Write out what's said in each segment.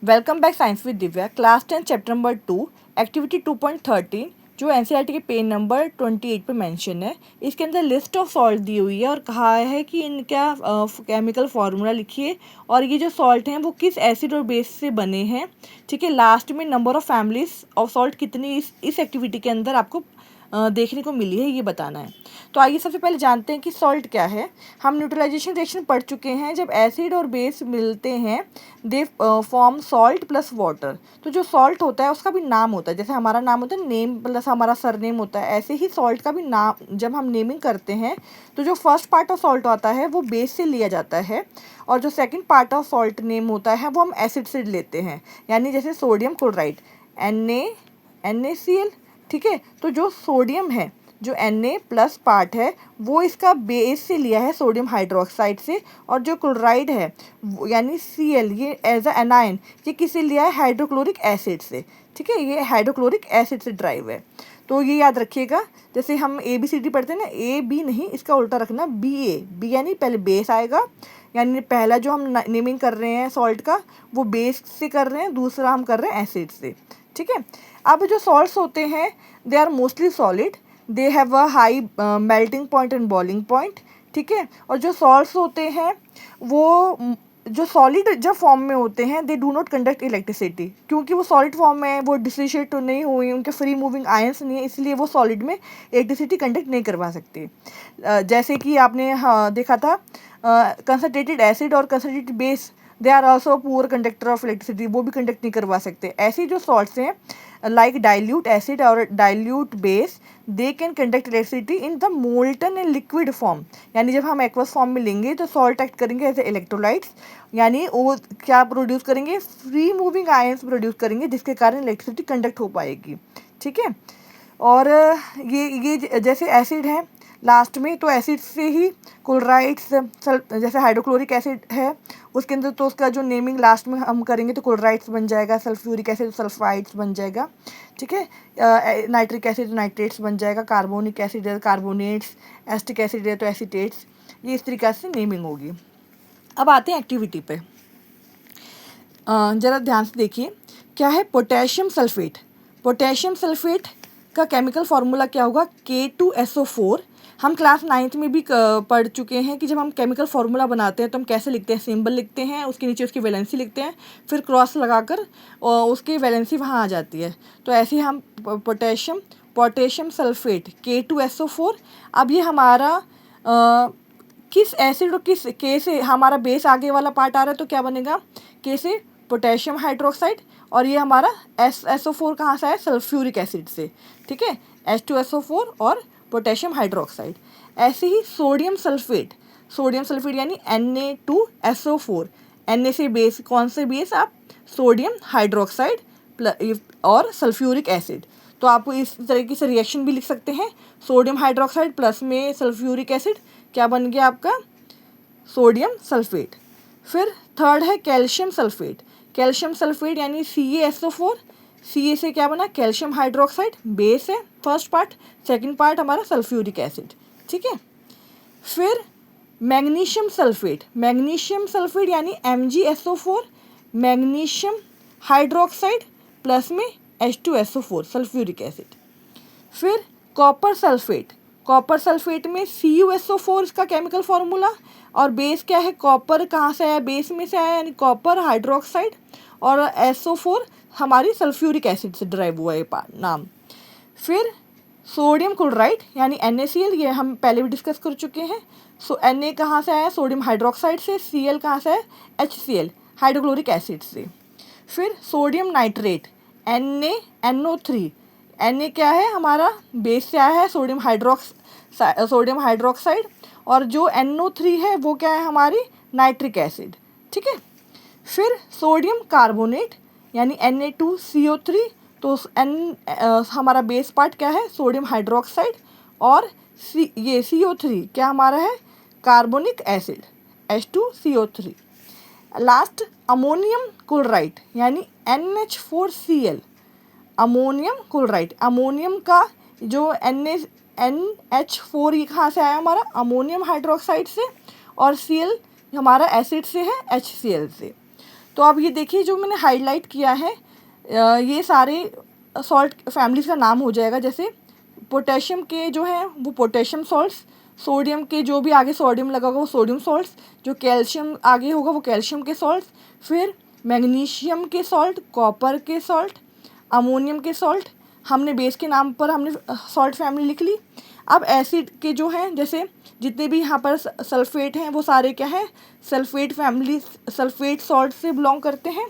Welcome back science with Divya class 10 chapter number 2 activity 2.13 जो NCERT के page number 28 पे mention है। इसके अंदर लिस्ट ऑफ सॉल्ट दी हुई है और कहा है कि इनका केमिकल फार्मूला लिखिए और ये जो सॉल्ट हैं वो किस एसिड और बेस से बने हैं। ठीक है, लास्ट में number of families of salt कितनी इस एक्टिविटी के अंदर आपको देखने को मिली है ये बताना है। तो आइए सबसे पहले जानते हैं कि सॉल्ट क्या है। हम न्यूट्रलाइजेशन रिएक्शन पढ़ चुके हैं, जब एसिड और बेस मिलते हैं they form salt plus water. तो जो सॉल्ट होता है उसका भी नाम होता है, जैसे हमारा नाम होता है नेम प्लस हमारा सरनेम होता है, ऐसे ही सॉल्ट का भी नाम जब हम नेमिंग करते हैं तो जो फर्स्ट पार्ट ऑफ सॉल्ट आता है वो बेस से लिया जाता है और जो second part of salt name होता है वो हम एसिड से लेते हैं, यानी जैसे सोडियम क्लोराइड NaCl। ठीक है, तो जो सोडियम है, जो Na प्लस पार्ट है वो इसका बेस से लिया है सोडियम हाइड्रोक्साइड से, और जो क्लोराइड है यानी Cl ये एज अ एनायन ये किससे लिया है, हाइड्रोक्लोरिक एसिड से। ठीक है, ये हाइड्रोक्लोरिक एसिड से ड्राइव है। तो ये याद रखिएगा, जैसे हम ABCD पढ़ते हैं ना, AB नहीं, इसका उल्टा रखना BA यानी पहले बेस आएगा, यानी पहला जो हम नेमिंग कर रहे हैं सॉल्ट का वो बेस से कर रहे हैं, दूसरा हम कर रहे हैं एसिड से। ठीक है, अब जो सॉल्ट्स होते हैं they are mostly solid, they have a high melting point and boiling point. ठीक है, और जो सॉल्ट्स होते हैं वो जो सॉलिड जब फॉर्म में होते हैं they do not conduct electricity, क्योंकि वो सॉलिड फॉर्म में है, वो डिसोशिएट तो नहीं हुई, उनके फ्री मूविंग आयंस नहीं है, इसलिए वो सॉलिड में इलेक्ट्रिसिटी कंडक्ट नहीं करवा सकते। जैसे कि आपने देखा था कंसनट्रेटेड एसिड और concentrated base they are also poor conductor of electricity, वो भी कंडक्ट नहीं करवा सकते। ऐसे जो सॉल्ट्स हैं लाइक डाइल्यूट एसिड और dilute base they can conduct electricity in the molten and liquid form, यानी जब हम एक्वस फॉर्म में लेंगे तो सॉल्ट एक्ट करेंगे एज इलेक्ट्रोलाइट्स, यानी वो क्या प्रोड्यूस करेंगे, फ्री मूविंग आयंस प्रोड्यूस करेंगे जिसके कारण इलेक्ट्रिसिटी कंडक्ट हो पाएगी। ठीक है, और ये जैसे एसिड है लास्ट में, तो एसिड से ही क्लोराइड्स, जैसे हाइड्रोक्लोरिक एसिड है उसके अंदर तो उसका जो नेमिंग लास्ट में हम करेंगे तो क्लोराइड्स बन जाएगा, सल्फ्यूरिक एसिड सल्फाइड्स बन जाएगा। ठीक है, नाइट्रिक एसिड नाइट्रेट्स बन जाएगा, कार्बोनिक एसिड है कार्बोनेट्स, एसिटिक एसिड है तो एसिटेट्स, ये इस तरीके से नेमिंग होगी। अब आते हैं एक्टिविटी पे, ज़रा ध्यान से देखिए क्या है पोटेशियम सल्फेट। पोटेशियम सल्फेट का केमिकल फार्मूला क्या होगा, K2SO4। हम क्लास 9th में भी पढ़ चुके हैं कि जब हम केमिकल फार्मूला बनाते हैं तो हम कैसे लिखते हैं, सिंबल लिखते हैं, उसके नीचे उसकी वैलेंसी लिखते हैं, फिर क्रॉस लगाकर उसकी वैलेंसी वहाँ आ जाती है। तो ऐसे ही हम पोटेशियम सल्फेट K2SO4। अब ये हमारा किस एसिड और किस के से हमारा बेस आगे वाला पार्ट आ रहा है तो क्या बनेगा, के से पोटेशियम हाइड्रोक्साइड, और ये हमारा SO4 कहाँ से आया, सल्फ्यूरिक एसिड से। ठीक है, H2SO4 और पोटेशियम हाइड्रोक्साइड। ऐसे ही सोडियम सल्फेट यानी Na2SO4, Na से बेस, कौन से बेस, आप सोडियम हाइड्रोक्साइड और सल्फ्यूरिक एसिड। तो आप इस तरीके से रिएक्शन भी लिख सकते हैं, सोडियम हाइड्रोक्साइड प्लस में सल्फ्यूरिक एसिड क्या बन गया आपका, सोडियम सल्फेट। फिर थर्ड है कैल्शियम सल्फेट यानी CaSO4, Ca से क्या बना, कैल्शियम हाइड्रोक्साइड, बेस है फर्स्ट पार्ट, सेकंड पार्ट हमारा सल्फ्यूरिक एसिड। ठीक है, फिर मैग्नीशियम सल्फेट यानी MgSO4, मैग्नीशियम हाइड्रोक्साइड प्लस में H2SO4 सल्फ्यूरिक एसिड। फिर कॉपर सल्फेट में CuSO4 इसका केमिकल फार्मूला, और बेस क्या है, कॉपर कहाँ से आया, बेस में से आया, यानी कॉपर हाइड्रोक्साइड, और SO4 हमारी सल्फ्यूरिक एसिड से ड्राइव हुआ है नाम। फिर सोडियम क्लोराइड यानी NaCl, ये हम पहले भी डिस्कस कर चुके हैं। सो Na कहाँ से आया, सोडियम हाइड्रोक्साइड से, Cl कहाँ से आया, HCl हाइड्रोक्लोरिक एसिड से। फिर सोडियम नाइट्रेट NaNO3, Na क्या है हमारा, बेस से आया है सोडियम हाइड्रोक्साइड, और जो NO3 है वो क्या है हमारी नाइट्रिक एसिड। ठीक है, फिर सोडियम कार्बोनेट यानी Na2CO3, तो हमारा बेस पार्ट क्या है, सोडियम हाइड्रोक्साइड, और ये CO3 क्या हमारा है, carbonic acid H2CO3। Last ammonium chloride यानी NH4Cl, अमोनियम क्लोराइड, अमोनियम का जो NH4 ये कहाँ से आया हमारा, अमोनियम हाइड्रोक्साइड से, और Cl हमारा एसिड से है HCl से। तो अब ये देखिए जो मैंने हाईलाइट किया है ये सारे सॉल्ट फैमिलीज़ का नाम हो जाएगा। जैसे पोटेशियम के जो हैं वो पोटेशियम सॉल्ट्स, सोडियम के जो भी आगे सोडियम लगा होगा वो सोडियम सॉल्ट्स, जो कैल्शियम आगे होगा वो कैल्शियम के सॉल्ट्स, फिर मैग्नीशियम के सॉल्ट, कॉपर के सॉल्ट, अमोनियम के सॉल्ट। हमने बेस के नाम पर हमने सॉल्ट फैमिली लिख ली। अब एसिड के जो हैं जैसे जितने भी यहाँ पर सल्फ़ेट हैं वो सारे क्या हैं, सल्फ़ेट फैमिली, सल्फ़ेट सॉल्ट से बिलोंग करते हैं,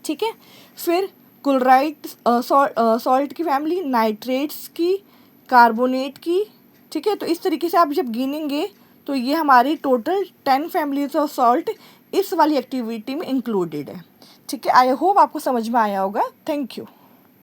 ठीक है। फिर क्लोराइड सॉल्ट की फैमिली, नाइट्रेट्स की, कार्बोनेट की, ठीक है। तो इस तरीके से आप जब गिनेंगे तो ये हमारी टोटल 10 फैमिलीज ऑफ सॉल्ट इस वाली एक्टिविटी में इंक्लूडेड है, ठीक है। आई होप आपको समझ में आया होगा। Thank you.